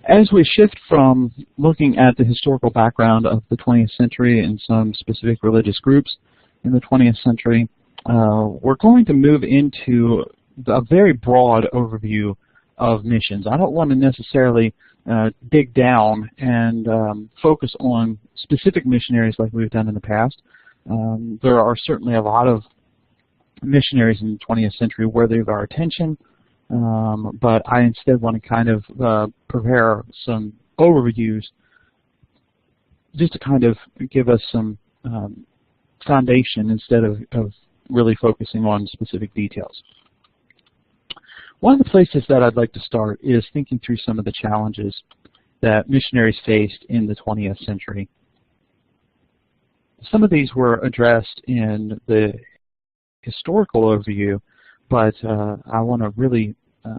As we shift from looking at the historical background of the 20th century and some specific religious groups in the 20th century, we're going to move into a very broad overview of missions. I don't want to necessarily dig down and focus on specific missionaries like we've done in the past. There are certainly a lot of missionaries in the 20th century worthy of our attention, but I instead want to kind of prepare some overviews just to kind of give us some foundation instead of really focusing on specific details. One of the places that I'd like to start is thinking through some of the challenges that missionaries faced in the 20th century. Some of these were addressed in the historical overview, but I want to really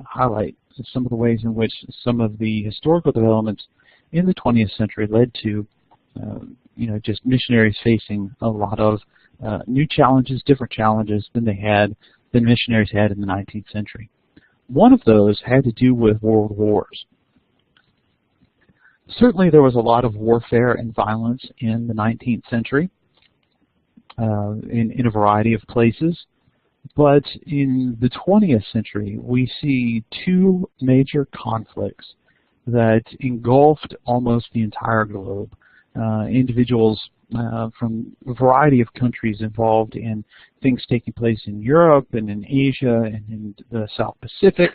highlight some of the ways in which some of the historical developments in the 20th century led to just missionaries facing a lot of new challenges, different challenges than missionaries had in the 19th century. One of those had to do with world wars. Certainly there was a lot of warfare and violence in the 19th century in a variety of places, but in the 20th century we see two major conflicts that engulfed almost the entire globe. Individuals from a variety of countries involved in things taking place in Europe and in Asia and in the South Pacific,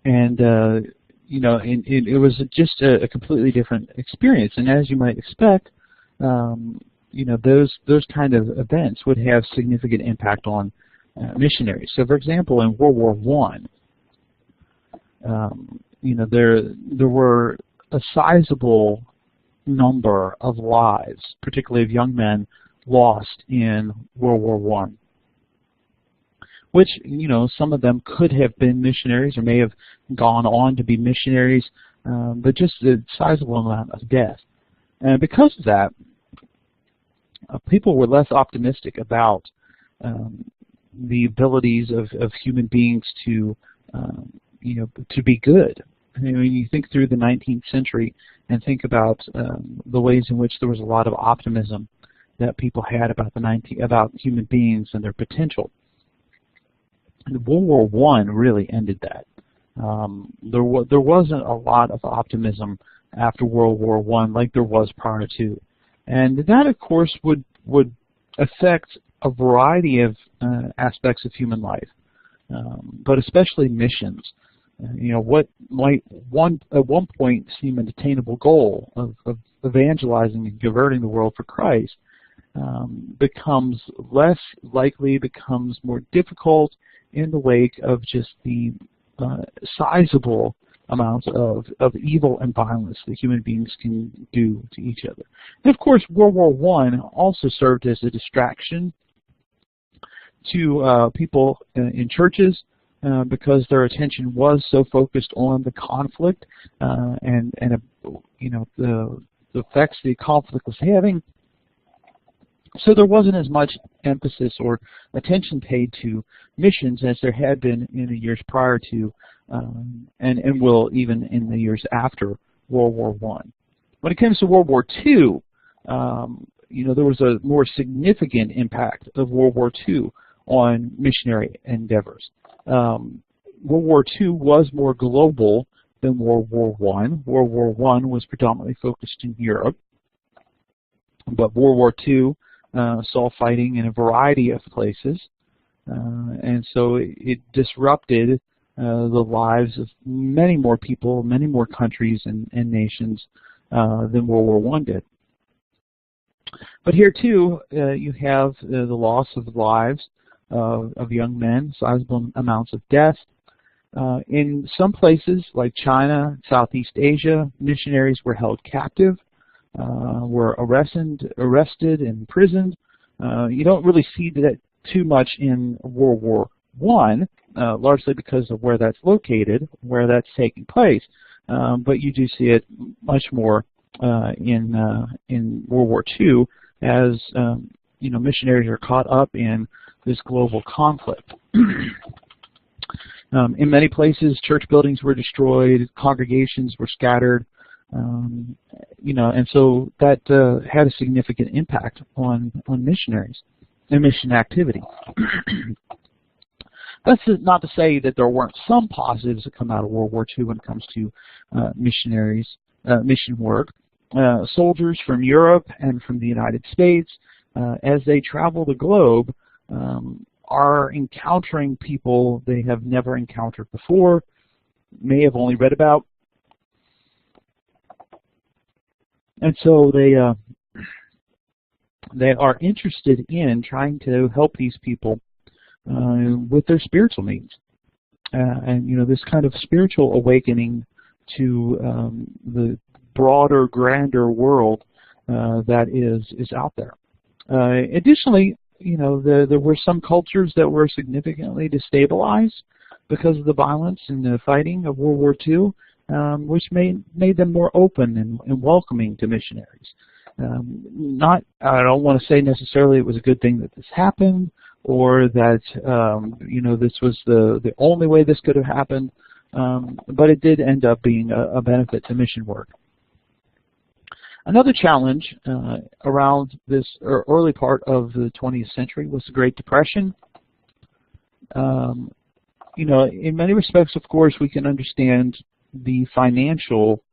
and it was just a completely different experience. And as you might expect, those kind of events would have significant impact on missionaries. So, for example, in World War I, there were a sizable number of lives, particularly of young men, lost in World War I, which, some of them could have been missionaries or may have gone on to be missionaries, but just a sizable amount of death. And because of that, people were less optimistic about the abilities of human beings to be good. I mean, when you think through the 19th century and think about the ways in which there was a lot of optimism that people had about human beings and their potential, and World War I really ended that. There wasn't a lot of optimism after World War I like there was prior to, and that, of course, would affect a variety of aspects of human life, but especially missions. What might at one point seem an attainable goal of evangelizing and converting the world for Christ becomes less likely, becomes more difficult in the wake of just the sizable amounts of evil and violence that human beings can do to each other. And of course, World War I also served as a distraction to people in churches, because their attention was so focused on the conflict and the effects the conflict was having. So there wasn't as much emphasis or attention paid to missions as there had been in the years prior to, and will even in the years after World War I. When it comes to World War II, there was a more significant impact of World War II on missionary endeavors. World War II was more global than World War I. World War I was predominantly focused in Europe, but World War II saw fighting in a variety of places, and so it disrupted the lives of many more people, many more countries and nations than World War I did. But here too, you have the loss of lives of young men, sizable amounts of death. In some places like China, Southeast Asia, missionaries were held captive, were arrested and imprisoned. You don't really see that too much in World War I, largely because of where that's located, where that's taking place. But you do see it much more in World War II, as missionaries are caught up in this global conflict. In many places, church buildings were destroyed, congregations were scattered, and so that had a significant impact on missionaries and mission activity. That's not to say that there weren't some positives that come out of World War II when it comes to missionaries, mission work. Soldiers from Europe and from the United States, as they travel the globe, are encountering people they have never encountered before, may have only read about, and so they are interested in trying to help these people with their spiritual needs, and this kind of spiritual awakening to the broader, grander world that is out there. Additionally, there were some cultures that were significantly destabilized because of the violence and the fighting of World War II, which made them more open and welcoming to missionaries. I don't want to say necessarily it was a good thing that this happened, or that this was the only way this could have happened, but it did end up being a benefit to mission work. Another challenge around this early part of the 20th century was the Great Depression. In many respects, of course, we can understand the financial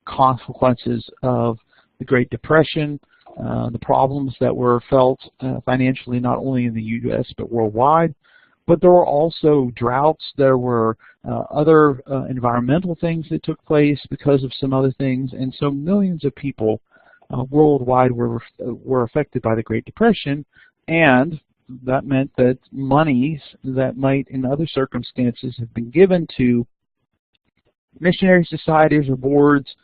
consequences of the Great Depression, the problems that were felt financially not only in the U.S. but worldwide. But there were also droughts. There were other environmental things that took place because of some other things, and so millions of people worldwide were affected by the Great Depression, and that meant that monies that might, in other circumstances, have been given to missionary societies or boards,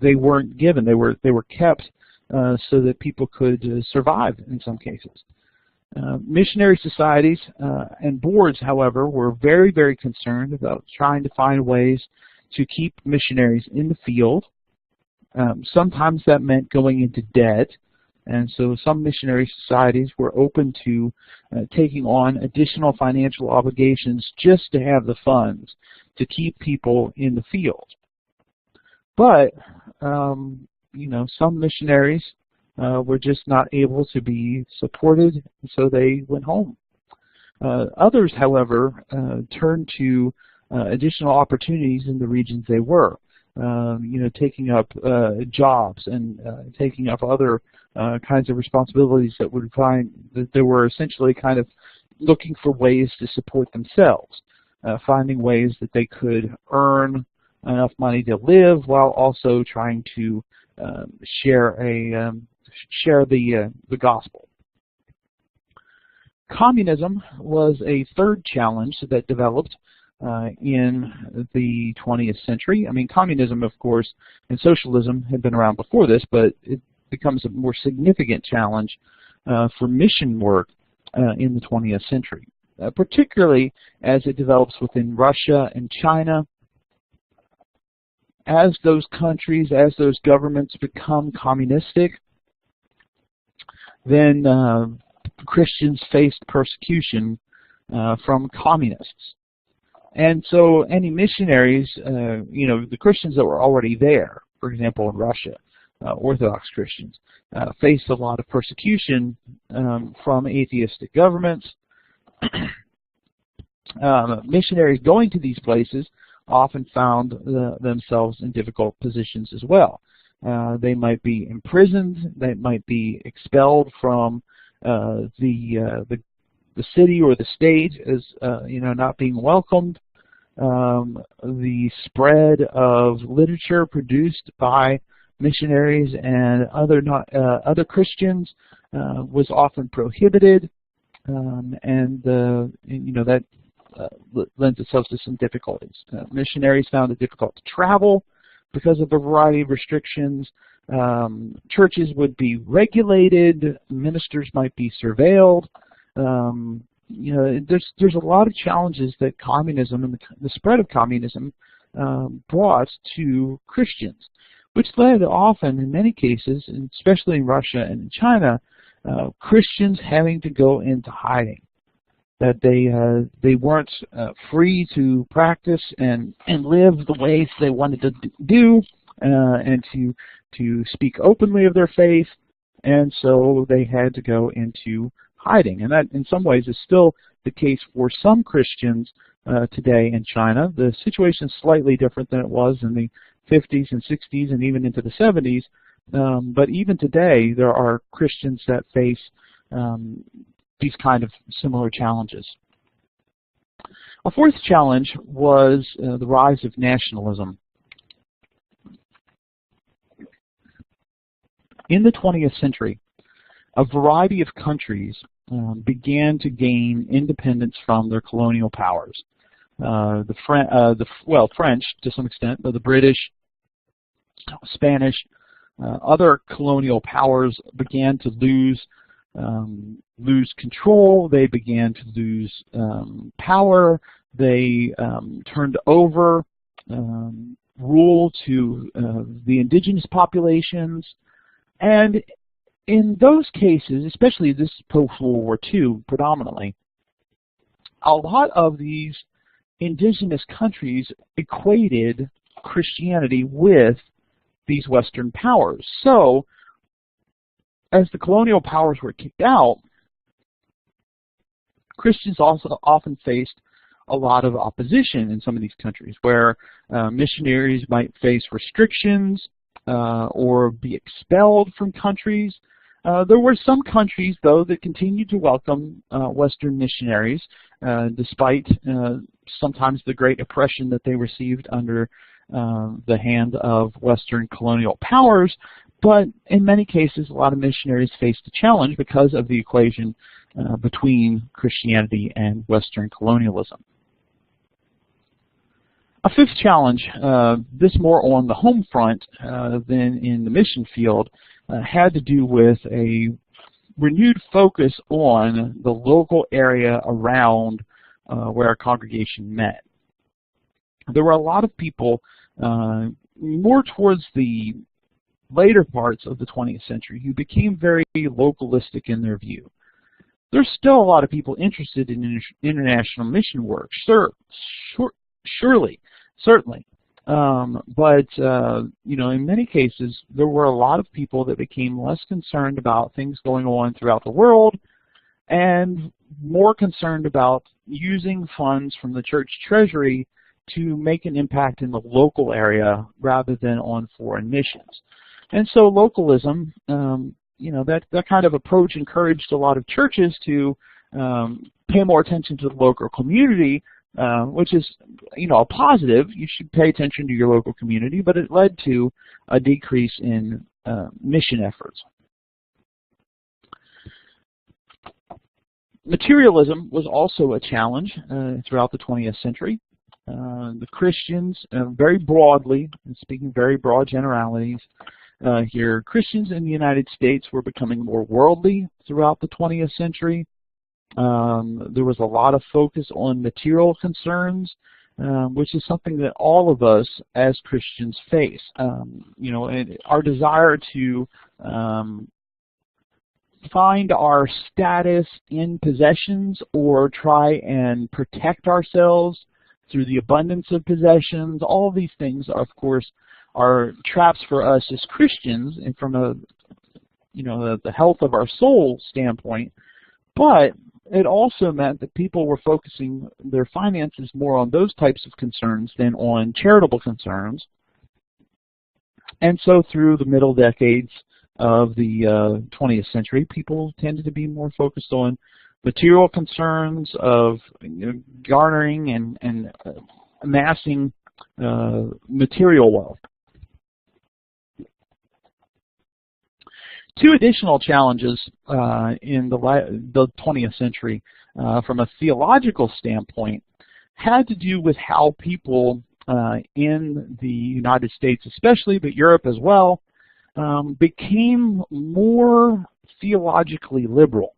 they weren't given. They were kept so that people could survive in some cases. Missionary societies and boards, however, were very, very concerned about trying to find ways to keep missionaries in the field. Sometimes that meant going into debt, and so some missionary societies were open to taking on additional financial obligations just to have the funds to keep people in the field. But, some missionaries were just not able to be supported, so they went home. Others, however, turned to additional opportunities in the regions they were, taking up jobs and taking up other kinds of responsibilities that would find that they were essentially kind of looking for ways to support themselves, finding ways that they could earn enough money to live while also trying to share the gospel. Communism was a third challenge that developed in the 20th century. I mean, communism, of course, and socialism had been around before this, but it becomes a more significant challenge for mission work in the 20th century, particularly as it develops within Russia and China. As those countries, as those governments become communistic, then Christians faced persecution from communists. And so any missionaries, the Christians that were already there, for example, in Russia, Orthodox Christians, faced a lot of persecution from atheistic governments. Missionaries going to these places often found themselves in difficult positions as well. They might be imprisoned, they might be expelled from the city or the state as not being welcomed. The spread of literature produced by missionaries and other Christians was often prohibited, and that lends itself to some difficulties. Missionaries found it difficult to travel because of a variety of restrictions. Churches would be regulated, ministers might be surveilled. There's a lot of challenges that communism and the spread of communism brought to Christians, which led often, in many cases, and especially in Russia and in China, Christians having to go into hiding. that they weren't free to practice and live the ways they wanted to do, and to speak openly of their faith, and so they had to go into hiding. And that, in some ways, is still the case for some Christians today in China. The situation is slightly different than it was in the 50s and 60s and even into the 70s. But even today, there are Christians that face these kind of similar challenges. A fourth challenge was the rise of nationalism. In the 20th century, a variety of countries began to gain independence from their colonial powers. French to some extent, but the British, Spanish, other colonial powers began to lose control. They began to lose power. They turned over rule to the indigenous populations. And in those cases, especially this post-World War II predominantly, a lot of these indigenous countries equated Christianity with these Western powers. So, as the colonial powers were kicked out, Christians also often faced a lot of opposition in some of these countries, where missionaries might face restrictions or be expelled from countries. There were some countries, though, that continued to welcome Western missionaries, despite sometimes the great oppression that they received under the hand of Western colonial powers. But in many cases, a lot of missionaries faced a challenge because of the equation between Christianity and Western colonialism. A fifth challenge, this more on the home front than in the mission field, had to do with a renewed focus on the local area around where our congregation met. There were a lot of people more towards the later parts of the 20th century who became very localistic in their view. There's still a lot of people interested in international mission work, surely, certainly. But in many cases, there were a lot of people that became less concerned about things going on throughout the world and more concerned about using funds from the church treasury to make an impact in the local area rather than on foreign missions. And so localism, that kind of approach encouraged a lot of churches to pay more attention to the local community, which is, a positive. You should pay attention to your local community, but it led to a decrease in mission efforts. Materialism was also a challenge throughout the 20th century. The Christians, very broadly, speaking very broad generalities here, Christians in the United States were becoming more worldly throughout the 20th century. There was a lot of focus on material concerns, which is something that all of us as Christians face. And our desire to find our status in possessions or try and protect ourselves through the abundance of possessions, all of these things, of course, are traps for us as Christians and from the health of our soul standpoint. But it also meant that people were focusing their finances more on those types of concerns than on charitable concerns. And so through the middle decades of the 20th century, people tended to be more focused on material concerns of garnering and amassing material wealth. Two additional challenges in the 20th century from a theological standpoint had to do with how people in the United States especially, but Europe as well, became more theologically liberal.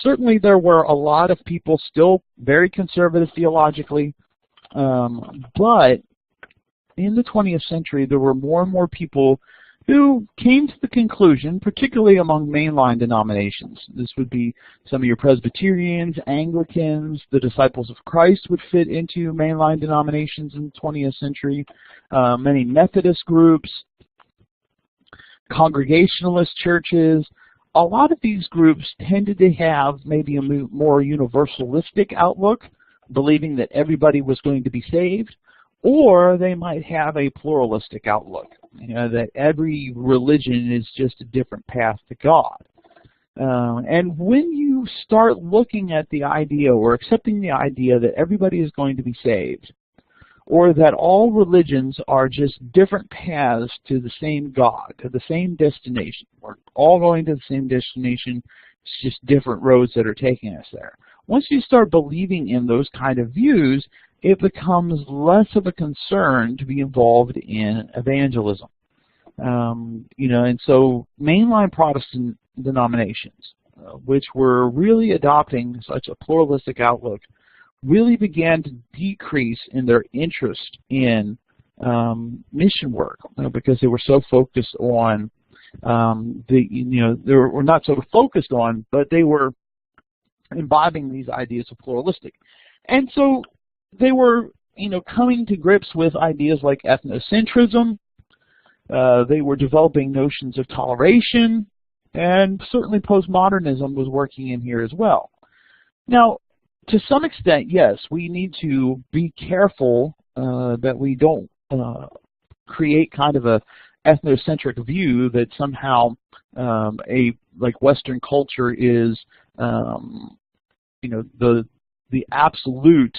Certainly there were a lot of people still very conservative theologically, but in the 20th century there were more and more people who came to the conclusion, particularly among mainline denominations, this would be some of your Presbyterians, Anglicans, the Disciples of Christ would fit into mainline denominations in the 20th century, many Methodist groups, Congregationalist churches. A lot of these groups tended to have maybe a more universalistic outlook, believing that everybody was going to be saved, or they might have a pluralistic outlook, that every religion is just a different path to God. And when you start looking at the idea or accepting the idea that everybody is going to be saved, or that all religions are just different paths to the same God, to the same destination, we're all going to the same destination, it's just different roads that are taking us there. Once you start believing in those kind of views, it becomes less of a concern to be involved in evangelism. And so mainline Protestant denominations, which were really adopting such a pluralistic outlook, really began to decrease in their interest in mission work because they were so focused on they were not so focused on, but they were imbibing these ideas of pluralistic, and so they were coming to grips with ideas like ethnocentrism. They were developing notions of toleration, and certainly postmodernism was working in here as well. Now, to some extent, yes, we need to be careful that we don't create kind of a ethnocentric view that somehow like Western culture is the absolute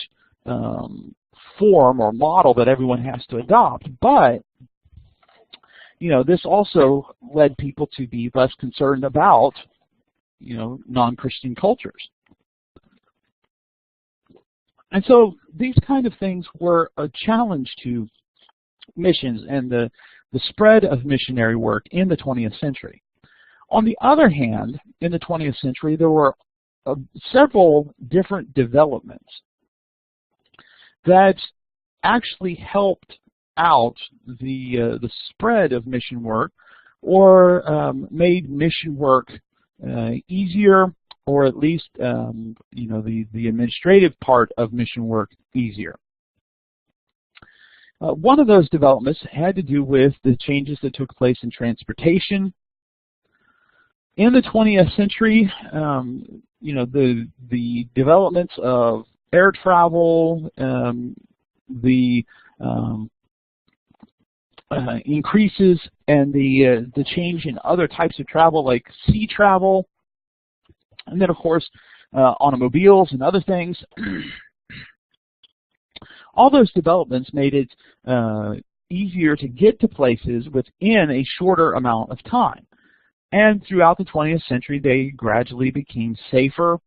form or model that everyone has to adopt. But this also led people to be less concerned about non-Christian cultures. And so these kind of things were a challenge to missions and the spread of missionary work in the 20th century. On the other hand, in the 20th century, there were several different developments that actually helped out the spread of mission work, or made mission work easier, or at least the administrative part of mission work easier. One of those developments had to do with the changes that took place in transportation. In the 20th century, the developments of air travel, the increases and the change in other types of travel like sea travel, and then of course automobiles and other things. All those developments made it easier to get to places within a shorter amount of time. And throughout the 20th century, they gradually became safer,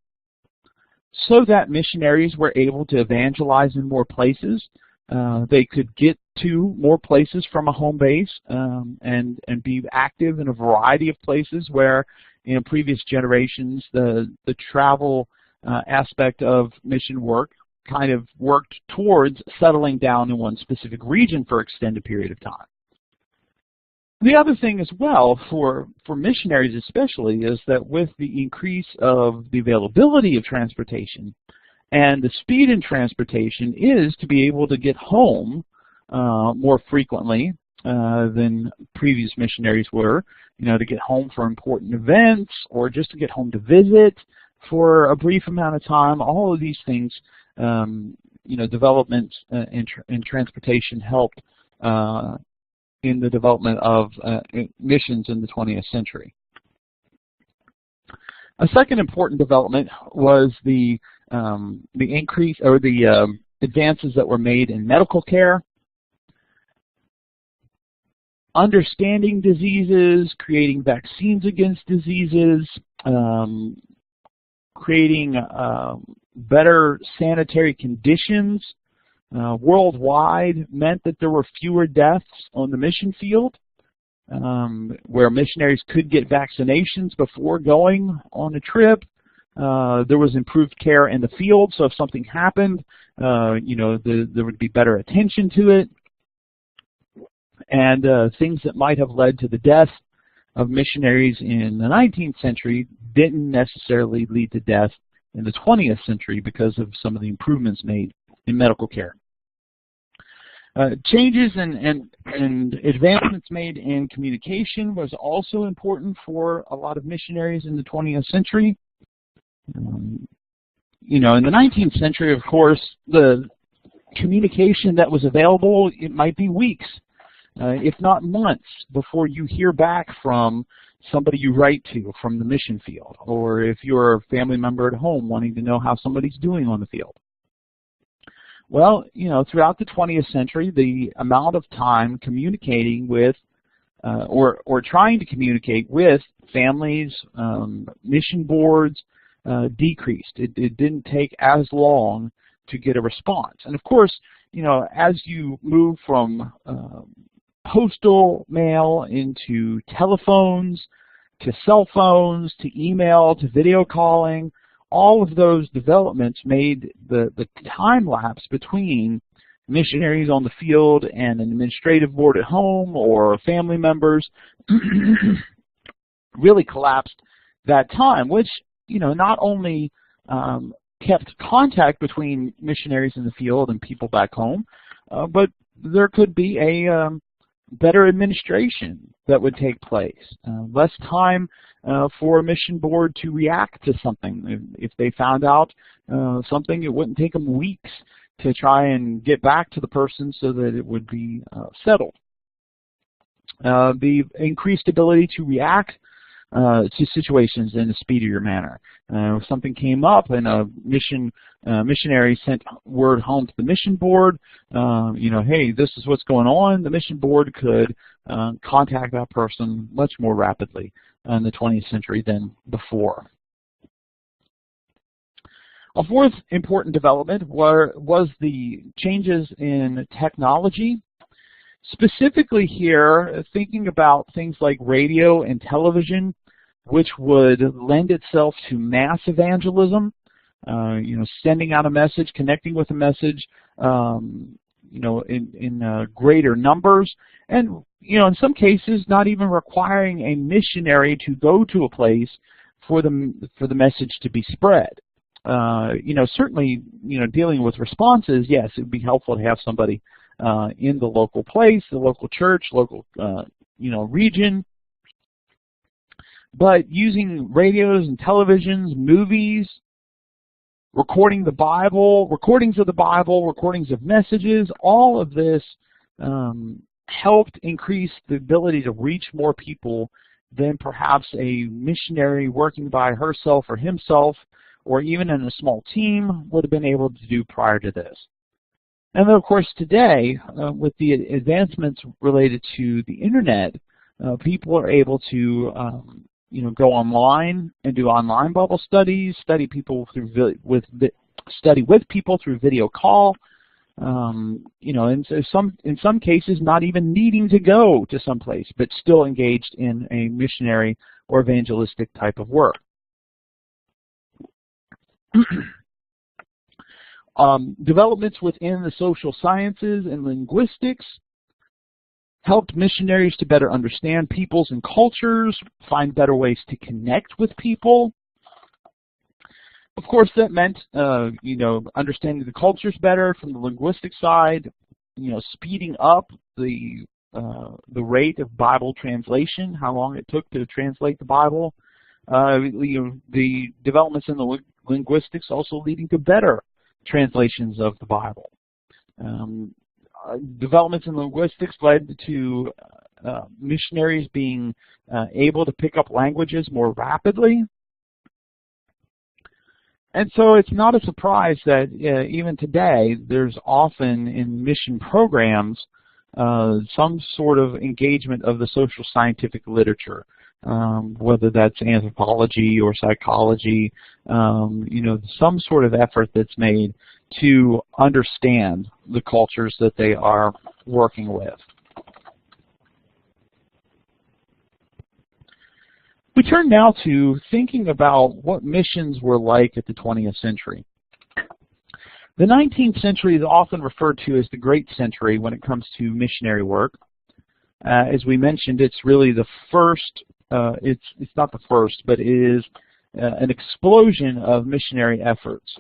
so that missionaries were able to evangelize in more places. They could get to more places from a home base and be active in a variety of places where in previous generations the travel aspect of mission work kind of worked towards settling down in one specific region for an extended period of time. The other thing as well for missionaries especially is that with the increase of the availability of transportation and the speed in transportation is to be able to get home more frequently than previous missionaries were, to get home for important events or just to get home to visit for a brief amount of time. All of these things, developments in transportation helped in the development of missions in the 20th century. A second important development was the increase or the advances that were made in medical care, understanding diseases, creating vaccines against diseases, creating better sanitary conditions worldwide meant that there were fewer deaths on the mission field, where missionaries could get vaccinations before going on a trip. There was improved care in the field, so if something happened, there would be better attention to it. And things that might have led to the death of missionaries in the 19th century didn't necessarily lead to death in the 20th century because of some of the improvements made in medical care. Changes and advancements made in communication was also important for a lot of missionaries in the 20th century. You know, in the 19th century, of course, the communication that was available, it might be weeks, if not months, before you hear back from somebody you write to from the mission field, or if you're a family member at home wanting to know how somebody's doing on the field. Well, you know, throughout the 20th century, the amount of time communicating with or trying to communicate with families, mission boards, decreased. It didn't take as long to get a response. And of course, you know, as you move from postal mail into telephones, to cell phones, to email, to video calling, all of those developments made the time lapse between missionaries on the field and an administrative board at home or family members really collapsed that time, which, you know, not only kept contact between missionaries in the field and people back home, but there could be a better administration that would take place, less time for a mission board to react to something. If they found out something, it wouldn't take them weeks to try and get back to the person so that it would be settled. The increased ability to react to situations in a speedier manner. If something came up and a missionary sent word home to the mission board, you know, hey, this is what's going on, the mission board could contact that person much more rapidly in the 20th century than before. A fourth important development was the changes in technology. Specifically here, thinking about things like radio and television, which would lend itself to mass evangelism, you know, sending out a message, connecting with a message, you know, in greater numbers, and, you know, in some cases, not even requiring a missionary to go to a place for the message to be spread. You know, certainly, you know, dealing with responses, yes, it would be helpful to have somebody in the local place, the local church, local, you know, region. But using radios and televisions, movies, recording the Bible, recordings of the Bible, recordings of messages, all of this helped increase the ability to reach more people than perhaps a missionary working by herself or himself, or even in a small team, would have been able to do prior to this. And then, of course, today, with the advancements related to the internet, people are able to you know, go online and do online Bible studies, study with people through video call. You know, and so in some cases, not even needing to go to some place, but still engaged in a missionary or evangelistic type of work. Developments within the social sciences and linguistics helped missionaries to better understand peoples and cultures, find better ways to connect with people. Of course, that meant, you know, understanding the cultures better from the linguistic side, you know, speeding up the rate of Bible translation, how long it took to translate the Bible. You know, the developments in the linguistics also leading to better translations of the Bible. Developments in linguistics led to missionaries being able to pick up languages more rapidly. And so it's not a surprise that even today there's often in mission programs some sort of engagement of the social scientific literature, whether that's anthropology or psychology, you know, some sort of effort that's made to understand the cultures that they are working with. We turn now to thinking about what missions were like at the 20th century. The 19th century is often referred to as the Great Century when it comes to missionary work. As we mentioned, it's really the first, it's not the first, but it is an explosion of missionary efforts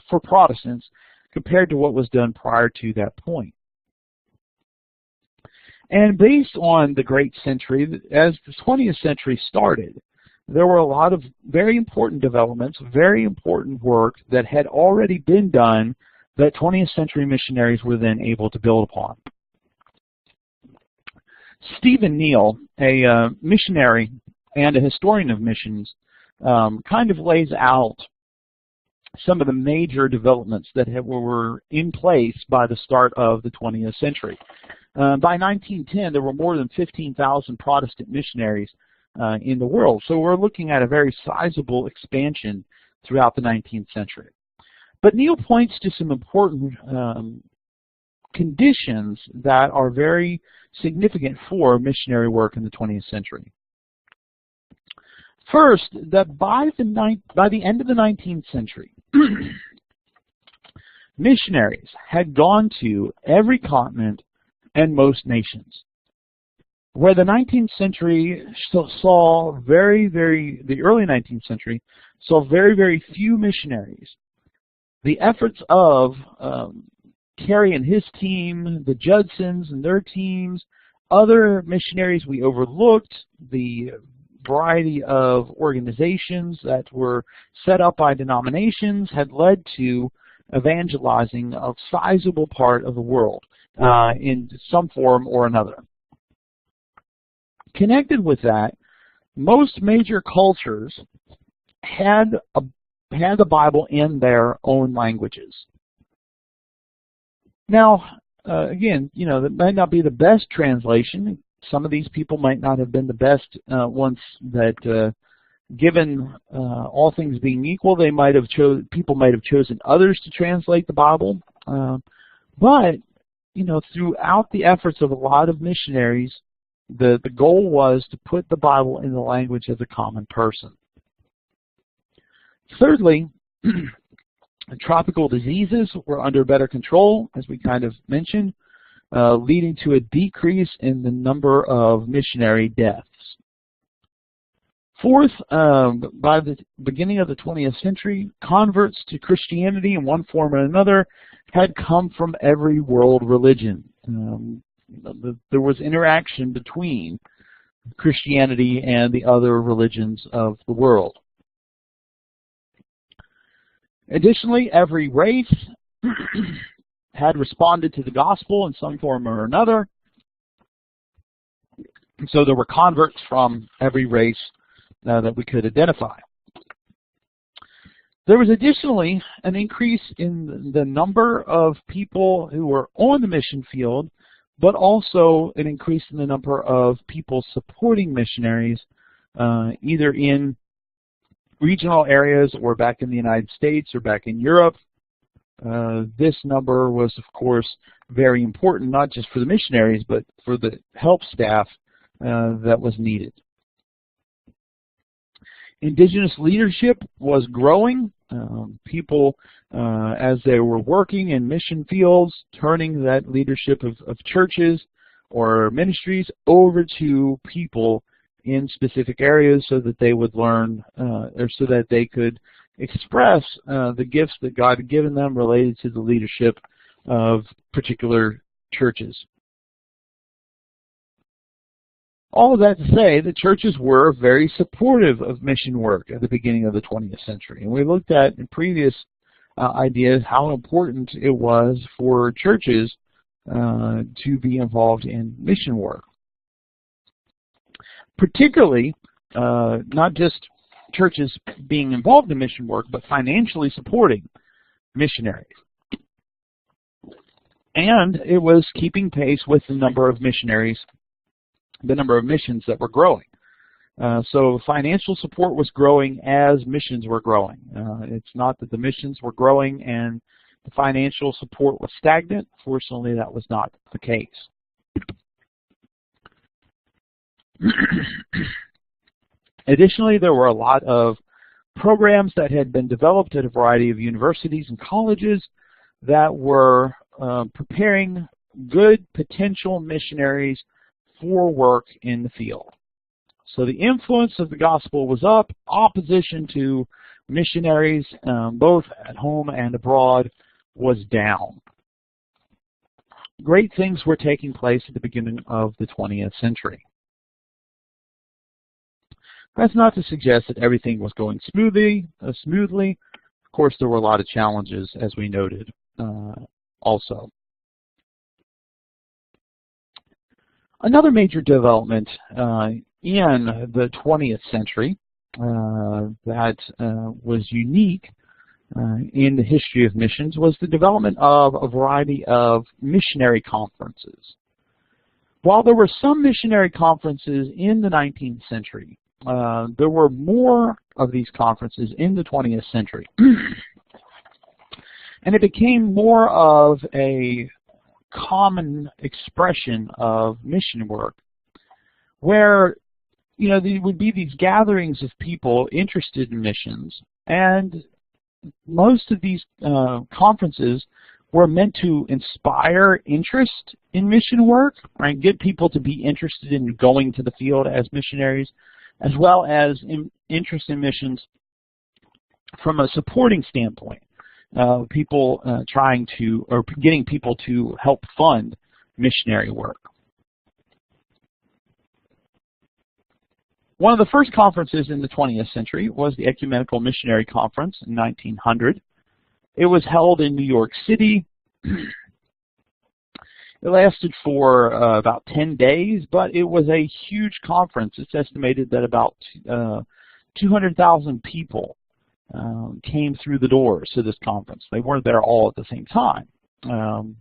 for Protestants compared to what was done prior to that point. And based on the Great Century, as the 20th century started, there were a lot of very important developments, very important work that had already been done that 20th century missionaries were then able to build upon. Stephen Neill, a missionary and a historian of missions, kind of lays out some of the major developments that were in place by the start of the 20th century. By 1910, there were more than 15,000 Protestant missionaries in the world. So we're looking at a very sizable expansion throughout the 19th century. But Neill points to some important conditions that are very significant for missionary work in the 20th century. First, that by the end of the 19th century, missionaries had gone to every continent and most nations. Where the 19th century saw the early 19th century saw very few missionaries, the efforts of Carey and his team, the Judsons and their teams, other missionaries we overlooked, the variety of organizations that were set up by denominations had led to evangelizing a sizable part of the world in some form or another. Connected with that, most major cultures had the Bible in their own languages. Now, again, that might not be the best translation. Some of these people might not have been the best ones that, given all things being equal, people might have chosen others to translate the Bible. But throughout the efforts of a lot of missionaries, the goal was to put the Bible in the language of the common person. Thirdly, tropical diseases were under better control, as we kind of mentioned, leading to a decrease in the number of missionary deaths. Fourth, by the beginning of the 20th century, converts to Christianity in one form or another had come from every world religion. There was interaction between Christianity and the other religions of the world. Additionally, every race had responded to the gospel in some form or another. So there were converts from every race that we could identify. There was additionally an increase in the number of people who were on the mission field, but also an increase in the number of people supporting missionaries, either in regional areas or back in the United States or back in Europe. This number was, of course, very important, not just for the missionaries, but for the help staff that was needed. Indigenous leadership was growing. People, as they were working in mission fields, turning that leadership of churches or ministries over to people in specific areas so that they would learn, or so that they could express the gifts that God had given them related to the leadership of particular churches. All of that to say that churches were very supportive of mission work at the beginning of the 20th century. And we looked at in previous ideas how important it was for churches to be involved in mission work. Particularly, not just churches being involved in mission work, but financially supporting missionaries. And it was keeping pace with the number of missionaries, the number of missions that were growing. So financial support was growing as missions were growing. It's not that the missions were growing and the financial support was stagnant. Fortunately, that was not the case. Additionally, there were a lot of programs that had been developed at a variety of universities and colleges that were preparing good potential missionaries for work in the field. So the influence of the gospel was up, opposition to missionaries, both at home and abroad, was down. Great things were taking place at the beginning of the 20th century. That's not to suggest that everything was going smoothly. Of course, there were a lot of challenges, as we noted also. Another major development in the 20th century that was unique in the history of missions was the development of a variety of missionary conferences. While there were some missionary conferences in the 19th century, there were more of these conferences in the 20th century. And it became more of a common expression of mission work, where there would be these gatherings of people interested in missions, and most of these conferences were meant to inspire interest in mission work, right? Get people to be interested in going to the field as missionaries, as well as interest in missions from a supporting standpoint. People trying to, or getting people to help fund missionary work. One of the first conferences in the 20th century was the Ecumenical Missionary Conference in 1900. It was held in New York City. It lasted for about 10 days, but it was a huge conference. It's estimated that about 200,000 people came through the doors to this conference. They weren't there all at the same time,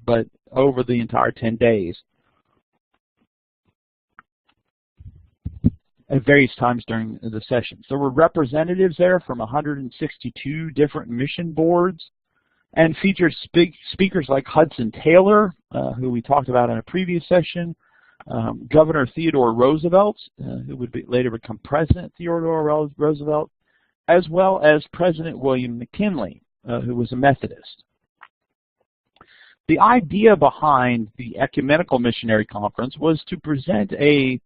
but over the entire 10 days. At various times during the sessions. There were representatives there from 162 different mission boards, and featured speakers like Hudson Taylor, who we talked about in a previous session, Governor Theodore Roosevelt, who would later become President Theodore Roosevelt, as well as President William McKinley, who was a Methodist. The idea behind the Ecumenical Missionary Conference was to present a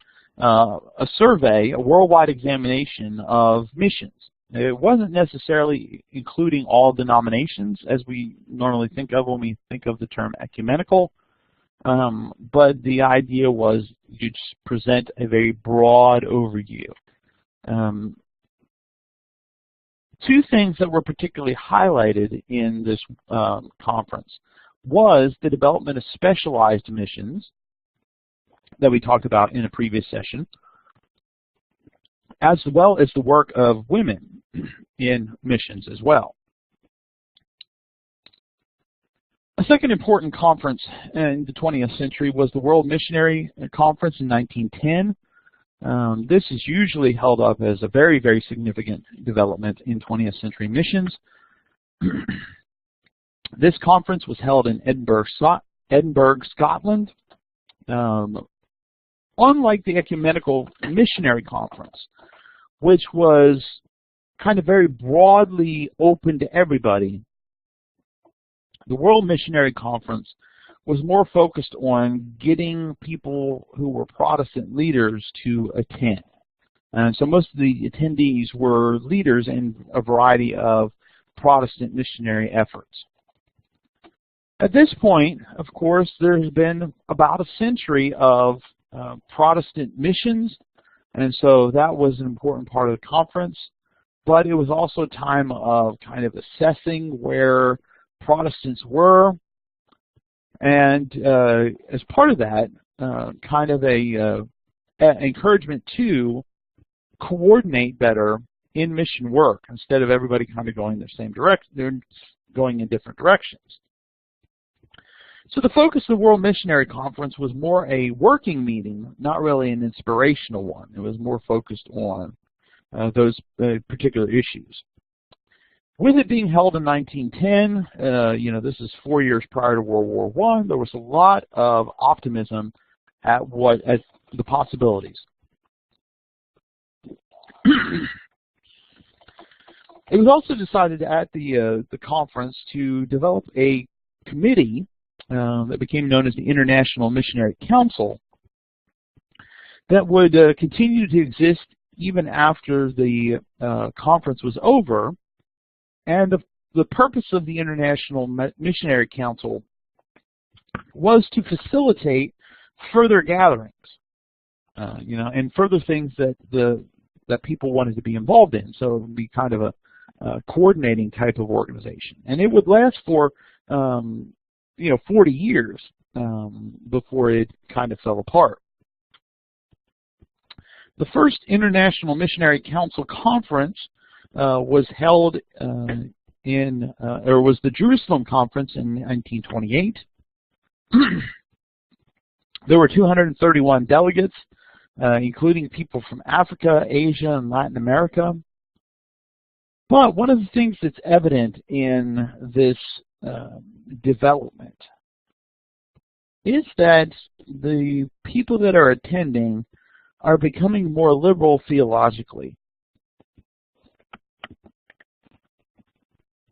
survey, a worldwide examination of missions. It wasn't necessarily including all denominations as we normally think of when we think of the term ecumenical, but the idea was to just present a very broad overview. Two things that were particularly highlighted in this conference was the development of specialized missions that we talked about in a previous session, as well as the work of women in missions as well. A second important conference in the 20th century was the World Missionary Conference in 1910. This is usually held up as a very, very significant development in 20th century missions. This conference was held in Edinburgh, Scotland. Unlike the Ecumenical Missionary Conference, which was kind of very broadly open to everybody, the World Missionary Conference was more focused on getting people who were Protestant leaders to attend. And so most of the attendees were leaders in a variety of Protestant missionary efforts. At this point, of course, there's been about a century of Protestant missions, and so that was an important part of the conference, but it was also a time of kind of assessing where Protestants were, and as part of that, kind of a encouragement to coordinate better in mission work instead of everybody kind of going the same direction. They're going in different directions. So the focus of the World Missionary Conference was more a working meeting, not really an inspirational one. It was more focused on those particular issues. With it being held in 1910, this is 4 years prior to World War I, there was a lot of optimism at the possibilities. It was also decided at the conference to develop a committee that became known as the International Missionary Council, that would continue to exist even after the conference was over. And the purpose of the International Missionary Council was to facilitate further gatherings, and further things that people wanted to be involved in. So it would be kind of a coordinating type of organization, and it would last for 40 years before it kind of fell apart. The first International Missionary Council conference was held was the Jerusalem Conference in 1928. There were 231 delegates, including people from Africa, Asia, and Latin America. But one of the things that's evident in this development is that the people that are attending are becoming more liberal theologically.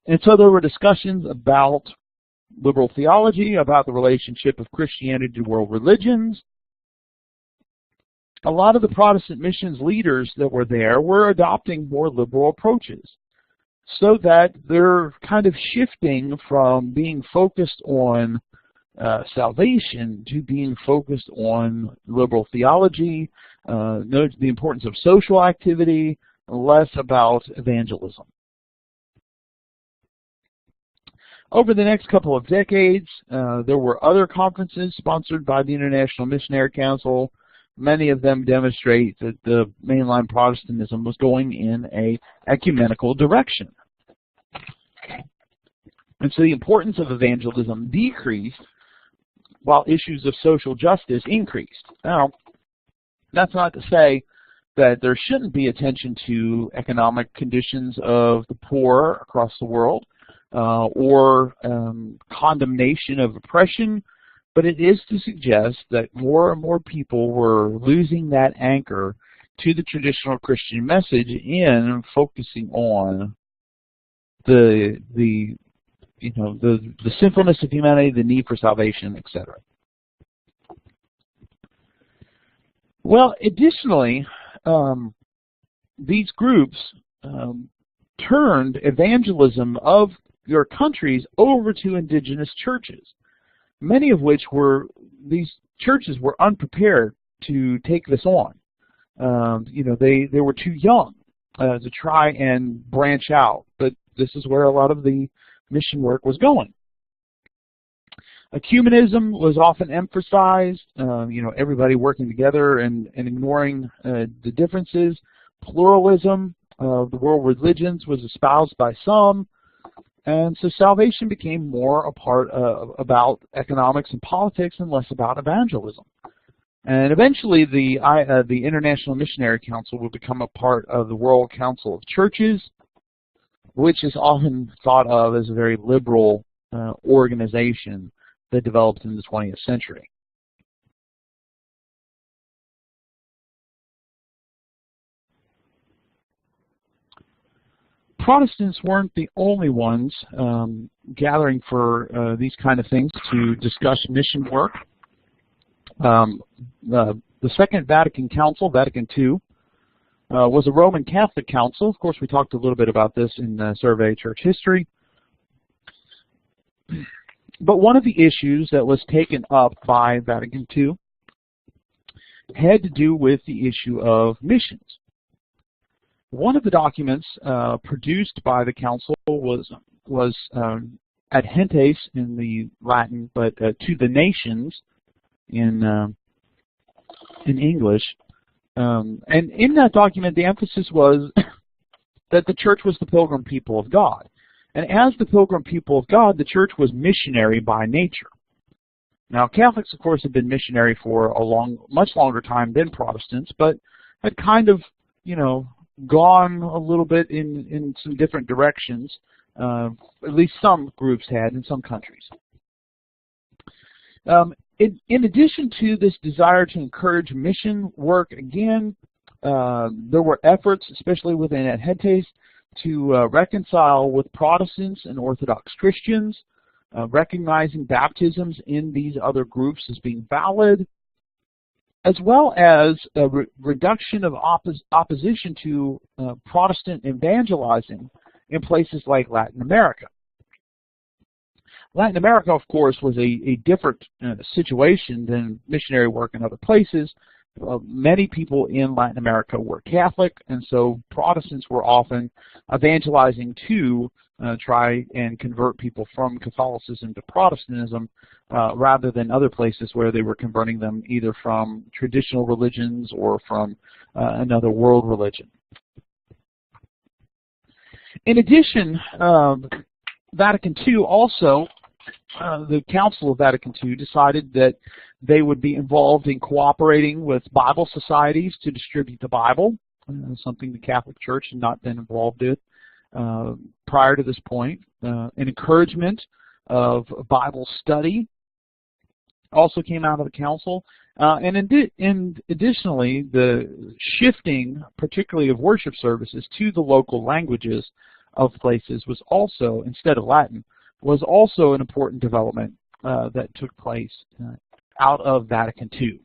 And so there were discussions about liberal theology, about the relationship of Christianity to world religions. A lot of the Protestant missions leaders that were there were adopting more liberal approaches, so that they're kind of shifting from being focused on salvation to being focused on liberal theology, the importance of social activity, less about evangelism. Over the next couple of decades, there were other conferences sponsored by the International Missionary Council. Many of them demonstrate that the mainline Protestantism was going in an ecumenical direction. And so the importance of evangelism decreased while issues of social justice increased. Now, that's not to say that there shouldn't be attention to economic conditions of the poor across the world, or condemnation of oppression, but it is to suggest that more and more people were losing that anchor to the traditional Christian message in focusing on the sinfulness of humanity, the need for salvation, etc. Well, additionally, these groups turned evangelism of your countries over to indigenous churches, many of which these churches were unprepared to take this on. They were too young to try and branch out, but this is where a lot of the mission work was going. Ecumenism was often emphasized, everybody working together and ignoring the differences. Pluralism of the world religions was espoused by some, and so salvation became more a part about economics and politics and less about evangelism. And eventually the International Missionary Council will become a part of the World Council of Churches, which is often thought of as a very liberal organization that developed in the 20th century. Protestants weren't the only ones gathering for these kind of things to discuss mission work. The Second Vatican Council, Vatican II, was a Roman Catholic council. Of course, we talked a little bit about this in Survey Church History. But one of the issues that was taken up by Vatican II had to do with the issue of missions. One of the documents produced by the council was ad gentes in the Latin, but to the nations in English. And in that document, the emphasis was that the church was the pilgrim people of God. And as the pilgrim people of God, the church was missionary by nature. Now, Catholics, of course, have been missionary for much longer time than Protestants, but had kind of, gone a little bit in some different directions. At least some groups had in some countries. In addition to this desire to encourage mission work, again, there were efforts, especially within ad gentes, to reconcile with Protestants and Orthodox Christians, recognizing baptisms in these other groups as being valid. as well as a reduction of opposition to Protestant evangelizing in places like Latin America. Latin America, of course, was a different situation than missionary work in other places. Many people in Latin America were Catholic, and so Protestants were often evangelizing to try and convert people from Catholicism to Protestantism, rather than other places where they were converting them either from traditional religions or from another world religion. In addition, Vatican II also, the Council of Vatican II decided that they would be involved in cooperating with Bible societies to distribute the Bible, something the Catholic Church had not been involved in prior to this point. An encouragement of Bible study also came out of the Council. And additionally, the shifting, particularly of worship services, to the local languages of places was also, instead of Latin, was also an important development that took place out of Vatican II.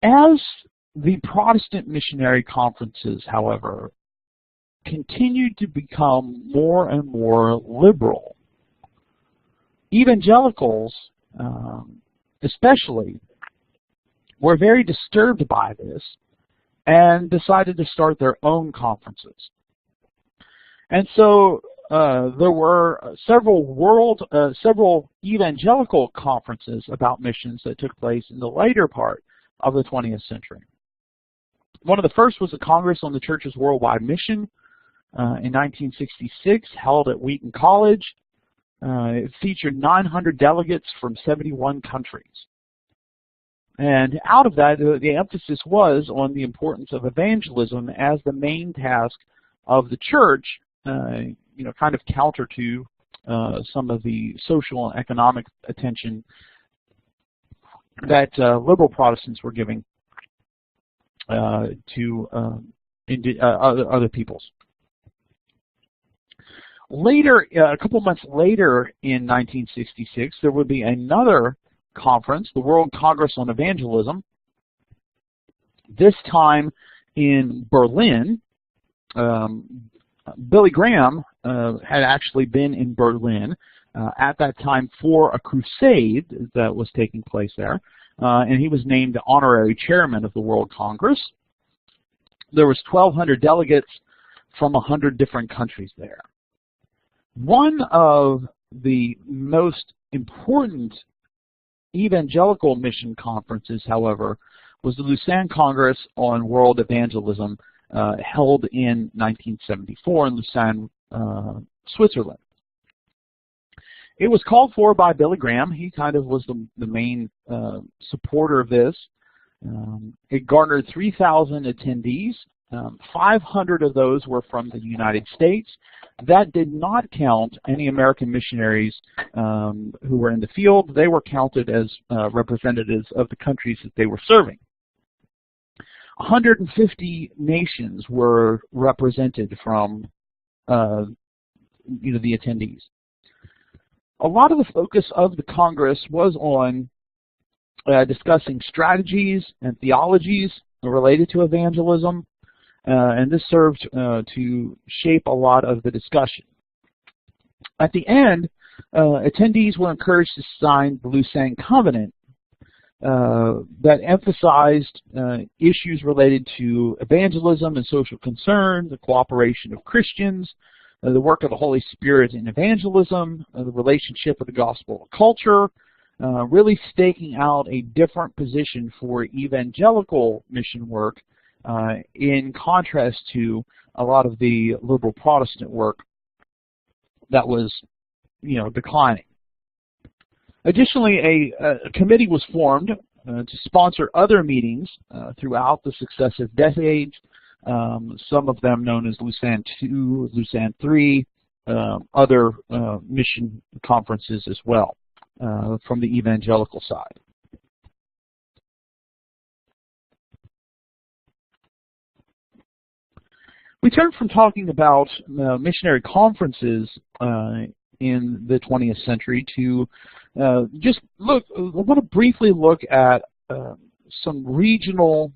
As the Protestant missionary conferences, however, continued to become more and more liberal, evangelicals, especially, were very disturbed by this and decided to start their own conferences. And so there were several evangelical conferences about missions that took place in the later part of the 20th century. One of the first was the Congress on the Church's Worldwide Mission in 1966, held at Wheaton College. It featured 900 delegates from 71 countries. And out of that, the emphasis was on the importance of evangelism as the main task of the church, kind of counter to some of the social and economic attention that liberal Protestants were giving to other peoples. Later, a couple months later in 1966, there would be another conference, the World Congress on Evangelism, this time in Berlin. Billy Graham had actually been in Berlin at that time for a crusade that was taking place there, and he was named the honorary chairman of the World Congress. There was 1,200 delegates from 100 different countries there. One of the most important evangelical mission conferences, however, was the Lausanne Congress on World Evangelism, held in 1974 in Lausanne, Switzerland. It was called for by Billy Graham. He kind of was the main supporter of this. It garnered 3,000 attendees. 500 of those were from the United States. That did not count any American missionaries who were in the field. They were counted as representatives of the countries that they were serving. 150 nations were represented from the attendees. A lot of the focus of the Congress was on discussing strategies and theologies related to evangelism, and this served to shape a lot of the discussion. At the end, attendees were encouraged to sign the Lausanne Covenant that emphasized issues related to evangelism and social concern, the cooperation of Christians, the work of the Holy Spirit in evangelism, the relationship of the gospel and culture, really staking out a different position for evangelical mission work in contrast to a lot of the liberal Protestant work that was, declining. Additionally, a committee was formed to sponsor other meetings throughout the successive decades, some of them known as Lausanne II, Lausanne III, other mission conferences as well from the evangelical side. We turn from talking about missionary conferences in the 20th century to just look. I want to briefly look at some regional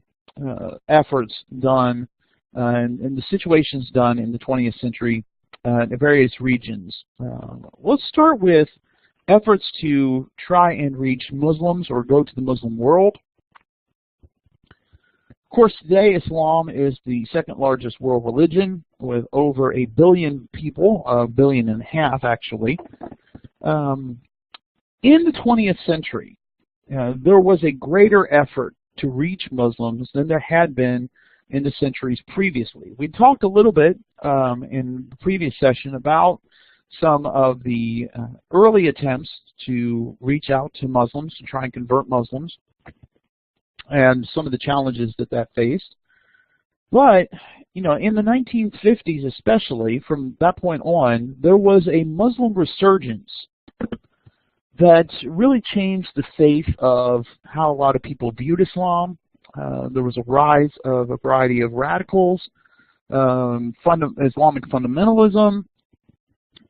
efforts done and the situations done in the 20th century in various regions. Let's start with efforts to try and reach Muslims or go to the Muslim world. Of course, today Islam is the second largest world religion with over 1 billion people, 1.5 billion actually. In the 20th century, there was a greater effort to reach Muslims than there had been in the centuries previously. We talked a little bit in the previous session about some of the early attempts to reach out to Muslims, to try and convert Muslims, and some of the challenges that that faced. But, you know, in the 1950s especially, from that point on, there was a Muslim resurgence that really changed the face of how a lot of people viewed Islam. There was a rise of a variety of radicals, Islamic fundamentalism,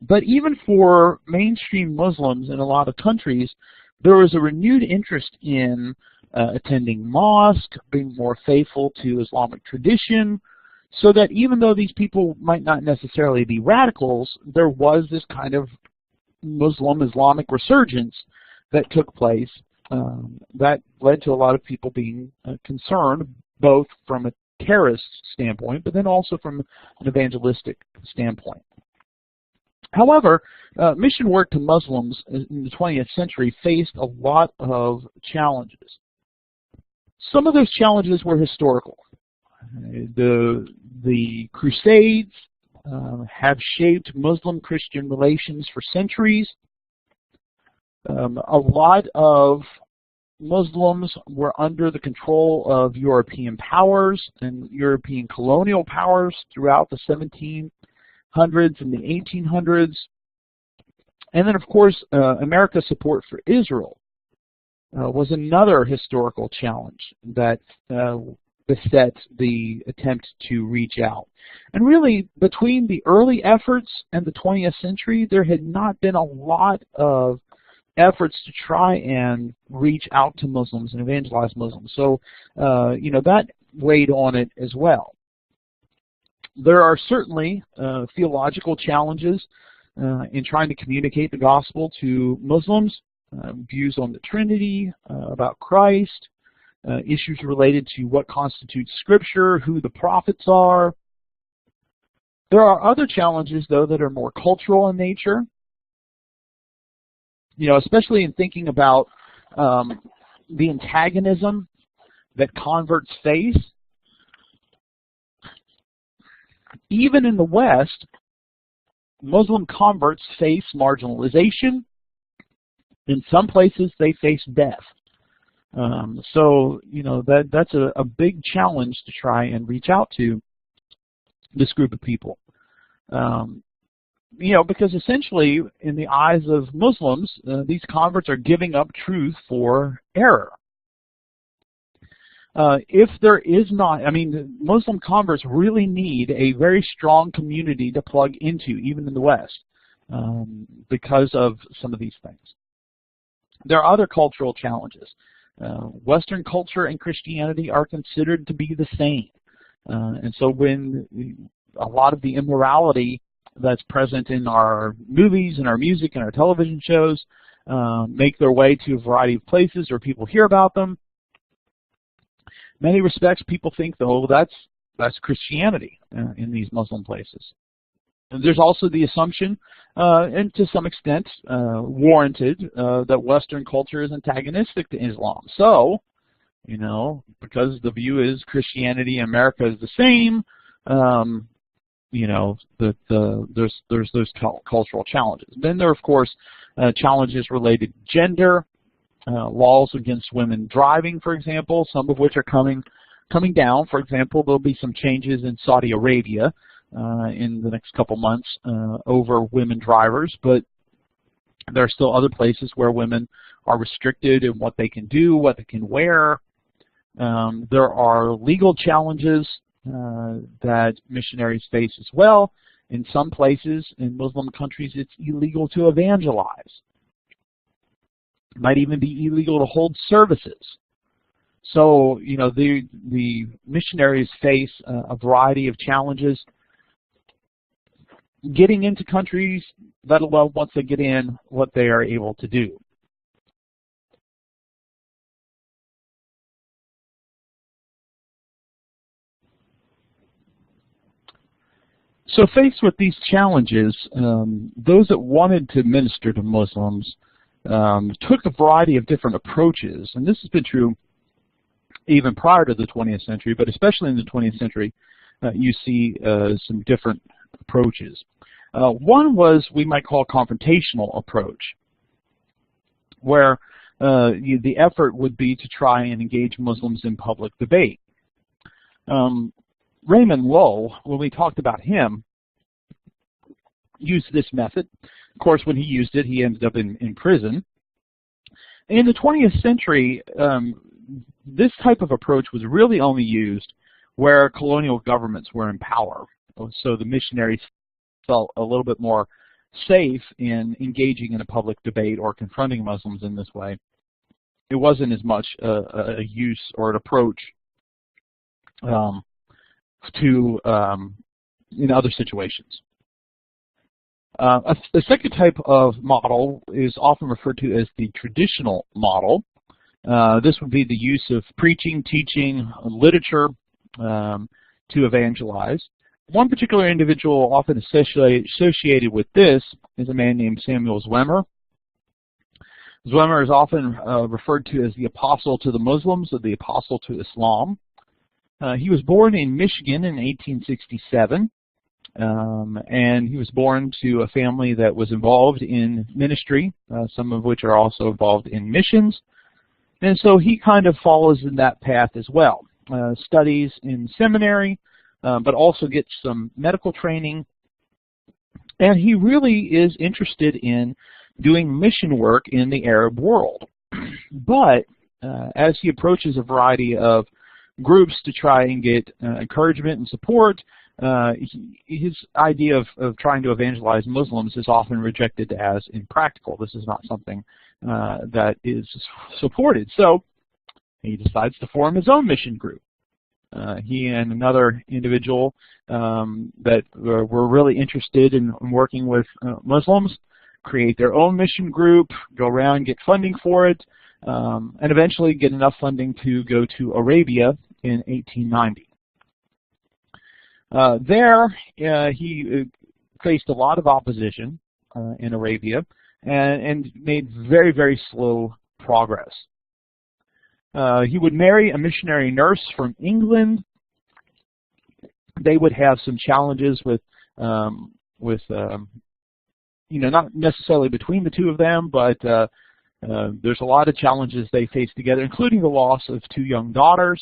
but even for mainstream Muslims in a lot of countries, there was a renewed interest in attending mosque, being more faithful to Islamic tradition, so that even though these people might not necessarily be radicals, there was this kind of Islamic resurgence that took place that led to a lot of people being concerned, both from a terrorist standpoint, but then also from an evangelistic standpoint. However, mission work to Muslims in the 20th century faced a lot of challenges. Some of those challenges were historical. The Crusades have shaped Muslim-Christian relations for centuries. A lot of Muslims were under the control of European powers and European colonial powers throughout the 1700s and the 1800s. And then, of course, America's support for Israel was another historical challenge that beset the attempt to reach out. And really, between the early efforts and the 20th century, there had not been a lot of efforts to try and reach out to Muslims and evangelize Muslims. So, you know, that weighed on it as well. There are certainly theological challenges in trying to communicate the gospel to Muslims, views on the Trinity, about Christ, issues related to what constitutes Scripture, who the prophets are. There are other challenges, though, that are more cultural in nature. You know, especially in thinking about the antagonism that converts face. Even in the West, Muslim converts face marginalization. In some places, they face death. So, you know, that's a big challenge to try and reach out to this group of people. You know, because essentially, in the eyes of Muslims, these converts are giving up truth for error. If there is not, I mean, Muslim converts really need a very strong community to plug into, even in the West, because of some of these things. There are other cultural challenges. Western culture and Christianity are considered to be the same. And so when a lot of the immorality that's present in our movies and our music and our television shows make their way to a variety of places or people hear about them, in many respects people think, though, that's Christianity in these Muslim places. And there's also the assumption, and to some extent warranted, that Western culture is antagonistic to Islam. So, you know, because the view is Christianity and America is the same, you know, there's those cultural challenges. Then there are, of course, challenges related to gender, laws against women driving, for example, some of which are coming down. For example, there'll be some changes in Saudi Arabia in the next couple months over women drivers, but there are still other places where women are restricted in what they can do, what they can wear. There are legal challenges that missionaries face as well, In some places, in Muslim countries, it's illegal to evangelize. It might even be illegal to hold services. So, you know, the missionaries face a variety of challenges getting into countries, let alone once they get in, what they are able to do. So faced with these challenges, those that wanted to minister to Muslims took a variety of different approaches, and this has been true even prior to the 20th century, but especially in the 20th century, you see some different approaches. One was we might call a confrontational approach, where the effort would be to try and engage Muslims in public debate. Raymond Lull, when we talked about him, used this method. Of course, when he used it, he ended up in prison. In the 20th century, this type of approach was really only used where colonial governments were in power. So the missionaries felt a little bit more safe in engaging in a public debate or confronting Muslims in this way. It wasn't as much a use or an approach in other situations. The second type of model is often referred to as the traditional model. This would be the use of preaching, teaching, literature to evangelize. One particular individual often associated with this is a man named Samuel Zwemer. Zwemer is often referred to as the apostle to the Muslims or the apostle to Islam. He was born in Michigan in 1867, and he was born to a family that was involved in ministry, some of which are also involved in missions. And so he kind of follows in that path as well. Studies in seminary, but also gets some medical training. And he really is interested in doing mission work in the Arab world. But as he approaches a variety of groups to try and get encouragement and support, his idea of trying to evangelize Muslims is often rejected as impractical. This is not something that is supported. So he decides to form his own mission group. He and another individual that were really interested in working with Muslims create their own mission group, go around, get funding for it, and eventually get enough funding to go to Arabia in 1890. There, he faced a lot of opposition in Arabia and made very, very slow progress. He would marry a missionary nurse from England. They would have some challenges with you know, not necessarily between the two of them, but there's a lot of challenges they face together, including the loss of 2 young daughters.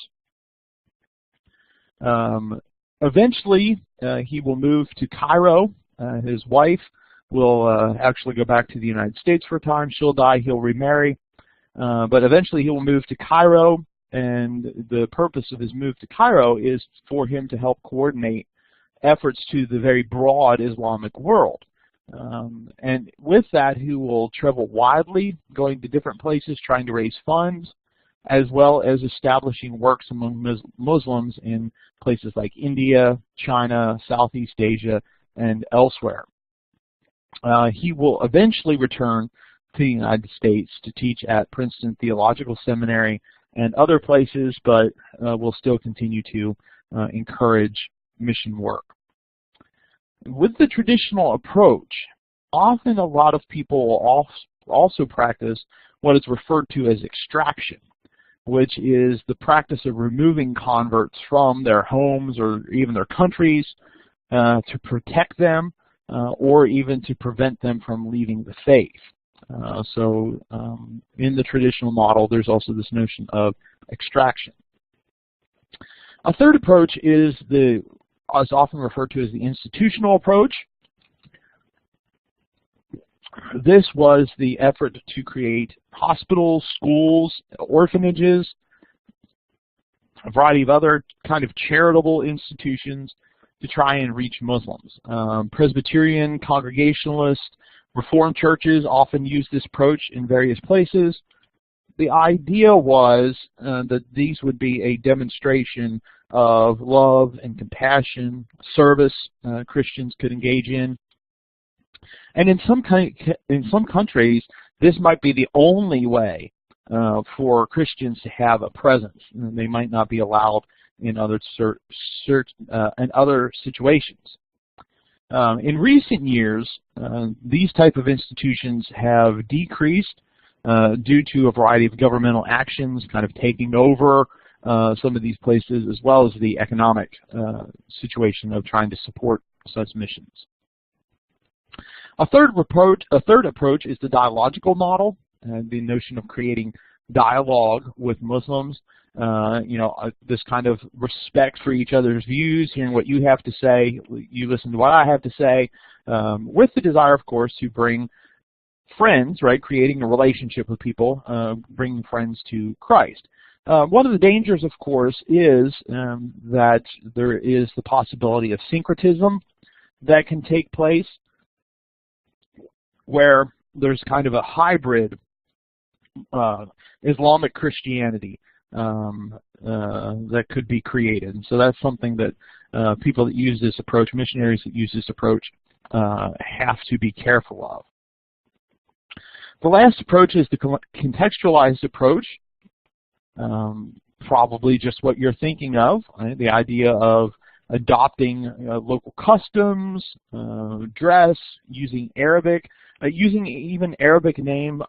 Eventually, he will move to Cairo. His wife will actually go back to the United States for a time. She'll die. He'll remarry. But eventually, he will move to Cairo, and the purpose of his move to Cairo is for him to help coordinate efforts to the very broad Islamic world. And with that, he will travel widely, going to different places, trying to raise funds, as well as establishing works among Muslims in places like India, China, Southeast Asia, and elsewhere. He will eventually return to the United States to teach at Princeton Theological Seminary and other places, but will still continue to encourage mission work. With the traditional approach, often a lot of people also practice what is referred to as extraction, which is the practice of removing converts from their homes or even their countries to protect them or even to prevent them from leaving the faith. So in the traditional model, there's also this notion of extraction. A third approach is often referred to as the institutional approach. This was the effort to create hospitals, schools, orphanages, a variety of other kind of charitable institutions to try and reach Muslims. Presbyterian, Congregationalist, Reformed churches often use this approach in various places. The idea was that these would be a demonstration of love and compassion, service Christians could engage in. And in some countries, this might be the only way for Christians to have a presence. And they might not be allowed in other situations. In recent years, these type of institutions have decreased due to a variety of governmental actions kind of taking over some of these places, as well as the economic situation of trying to support such missions. A third approach is the dialogical model, the notion of creating dialogue with Muslims. This kind of respect for each other's views, hearing what you have to say, you listen to what I have to say, with the desire, of course, to bring friends, right, creating a relationship with people, bringing friends to Christ. One of the dangers, of course, is that there is the possibility of syncretism that can take place, where there's kind of a hybrid Islamic Christianity that could be created. And so that's something that people that use this approach, missionaries that use this approach, have to be careful of. The last approach is the contextualized approach, probably just what you're thinking of, right? The idea of adopting local customs, dress, using Arabic, using even Arabic names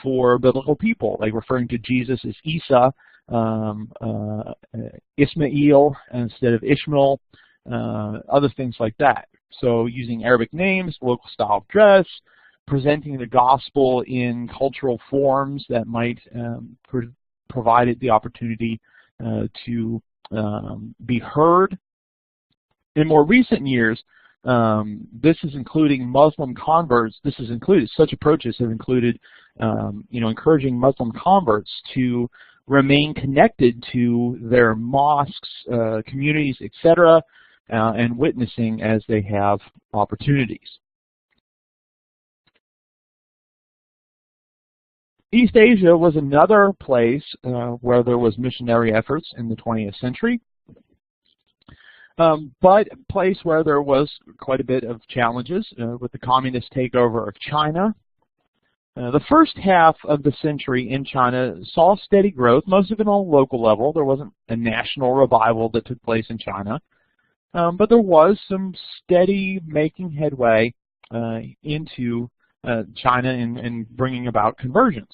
for biblical people, like referring to Jesus as Isa, Ismail instead of Ishmael, other things like that. So using Arabic names, local style of dress, presenting the gospel in cultural forms that might provide it the opportunity to be heard. In more recent years, this is including Muslim converts. Such approaches have included, encouraging Muslim converts to remain connected to their mosques, communities, etc., and witnessing as they have opportunities. East Asia was another place where there was missionary efforts in the 20th century. But a place where there was quite a bit of challenges with the communist takeover of China. The first half of the century in China saw steady growth, most of it on a local level. There wasn't a national revival that took place in China, but there was some steady making headway into China and bringing about conversions.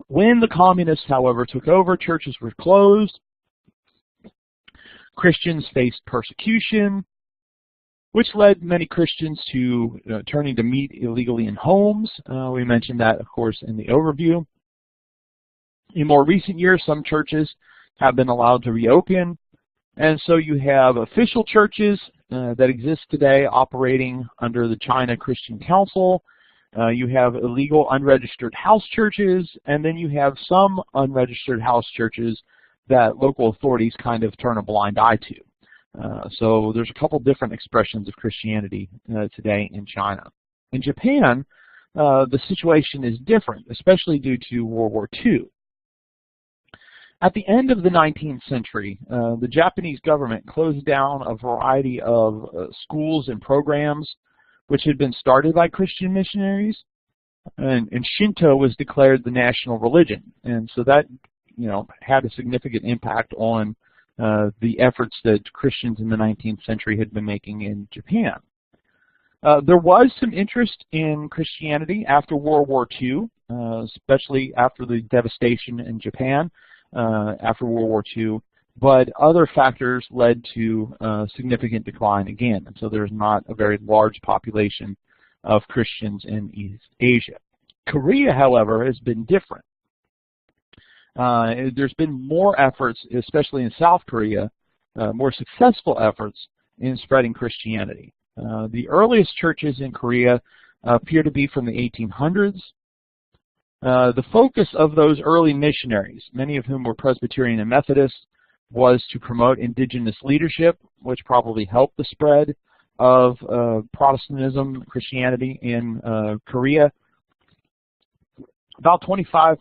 When the communists, however, took over, churches were closed. Christians faced persecution, which led many Christians to turning to meet illegally in homes. We mentioned that, of course, in the overview. In more recent years, some churches have been allowed to reopen, and so you have official churches that exist today operating under the China Christian Council. You have illegal unregistered house churches, and then you have some unregistered house churches that local authorities kind of turn a blind eye to. So there's a couple different expressions of Christianity today in China. In Japan, the situation is different, especially due to World War II. At the end of the 19th century, the Japanese government closed down a variety of schools and programs which had been started by Christian missionaries, and Shinto was declared the national religion, and so that had a significant impact on the efforts that Christians in the 19th century had been making in Japan. There was some interest in Christianity after World War II, especially after the devastation in Japan after World War II, but other factors led to significant decline again, and so there's not a very large population of Christians in East Asia. Korea, however, has been different. There's been more efforts, especially in South Korea, more successful efforts in spreading Christianity. The earliest churches in Korea appear to be from the 1800s. The focus of those early missionaries, many of whom were Presbyterian and Methodist, was to promote indigenous leadership, which probably helped the spread of Protestantism, Christianity in Korea. About 25%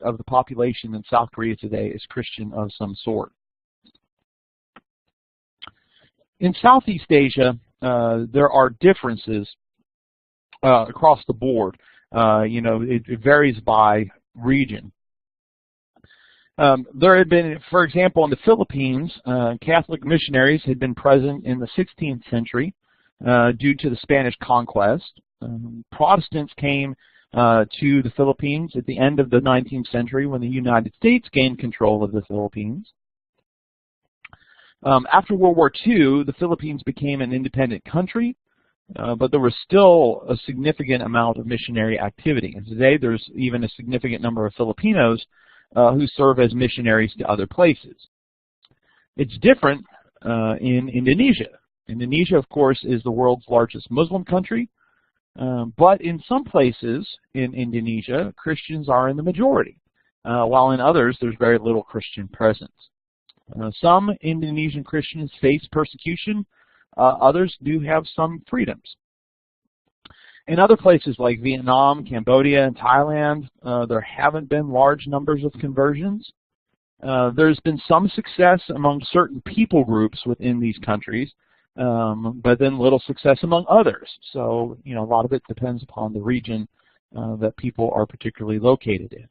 of the population in South Korea today is Christian of some sort. In Southeast Asia, there are differences across the board. It varies by region. There had been, for example, in the Philippines, Catholic missionaries had been present in the 16th century due to the Spanish conquest. Protestants came to the Philippines at the end of the 19th century when the United States gained control of the Philippines. After World War II, the Philippines became an independent country, but there was still a significant amount of missionary activity. And today there's even a significant number of Filipinos who serve as missionaries to other places. It's different in Indonesia. Indonesia, of course, is the world's largest Muslim country, but in some places in Indonesia, Christians are in the majority, while in others there's very little Christian presence. Some Indonesian Christians face persecution, others do have some freedoms. In other places like Vietnam, Cambodia, and Thailand, there haven't been large numbers of conversions. There's been some success among certain people groups within these countries, but then little success among others. So, a lot of it depends upon the region that people are particularly located in.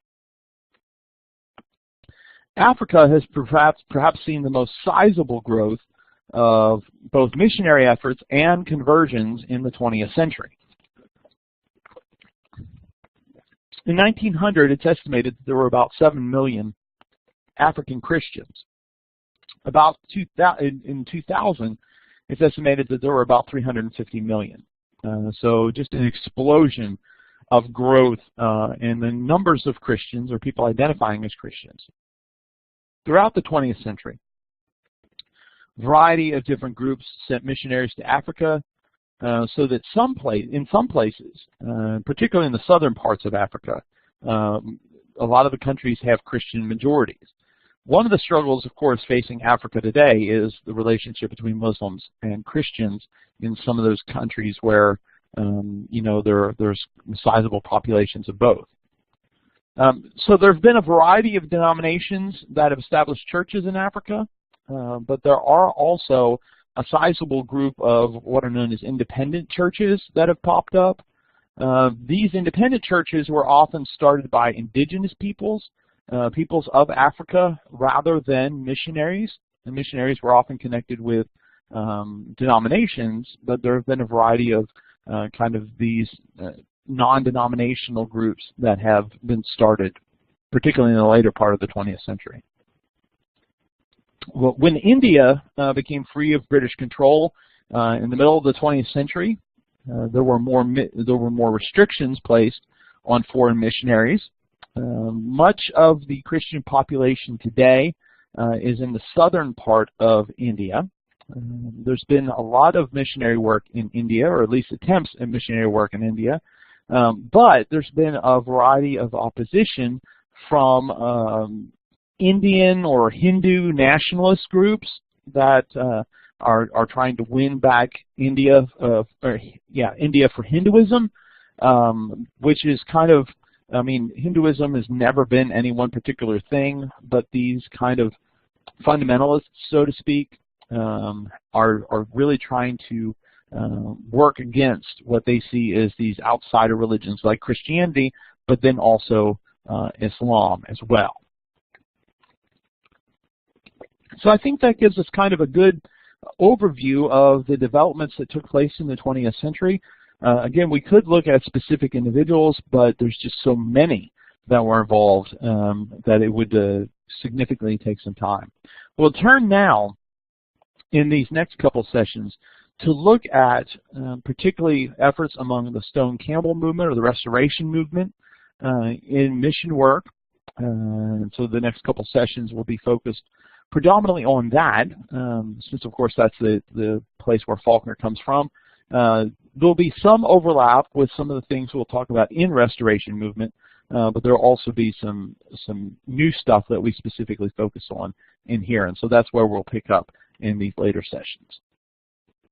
Africa has perhaps seen the most sizable growth of both missionary efforts and conversions in the 20th century. In 1900, it's estimated that there were about 7 million African Christians. In 2000, it's estimated that there were about 350 million. So just an explosion of growth in the numbers of Christians or people identifying as Christians. Throughout the 20th century, a variety of different groups sent missionaries to Africa, so that in some places, particularly in the southern parts of Africa, a lot of the countries have Christian majorities. One of the struggles, of course, facing Africa today is the relationship between Muslims and Christians in some of those countries where there's sizable populations of both. So there have been a variety of denominations that have established churches in Africa, but there are also a sizable group of what are known as independent churches that have popped up. These independent churches were often started by indigenous peoples of Africa, rather than missionaries. The missionaries were often connected with denominations, but there have been a variety of kind of these non-denominational groups that have been started, particularly in the later part of the 20th century. Well, when India became free of British control in the middle of the 20th century, there were more restrictions placed on foreign missionaries. Much of the Christian population today is in the southern part of India. There's been a lot of missionary work in India, or at least attempts at missionary work in India, but there's been a variety of opposition from Indian or Hindu nationalist groups that are trying to win back India for Hinduism, which is kind of, Hinduism has never been any one particular thing, but these kind of fundamentalists, so to speak, are really trying to work against what they see as these outsider religions like Christianity, but then also Islam as well. So I think that gives us kind of a good overview of the developments that took place in the 20th century. Again, we could look at specific individuals, but there's just so many that were involved that it would significantly take some time. We'll turn now in these next couple sessions to look at particularly efforts among the Stone Campbell movement or the Restoration movement in mission work. So the next couple sessions will be focused predominantly on that, since of course that's the place where Faulkner comes from. There'll be some overlap with some of the things we'll talk about in Restoration movement, but there will also be some new stuff that we specifically focus on in here, and so that's where we'll pick up in these later sessions.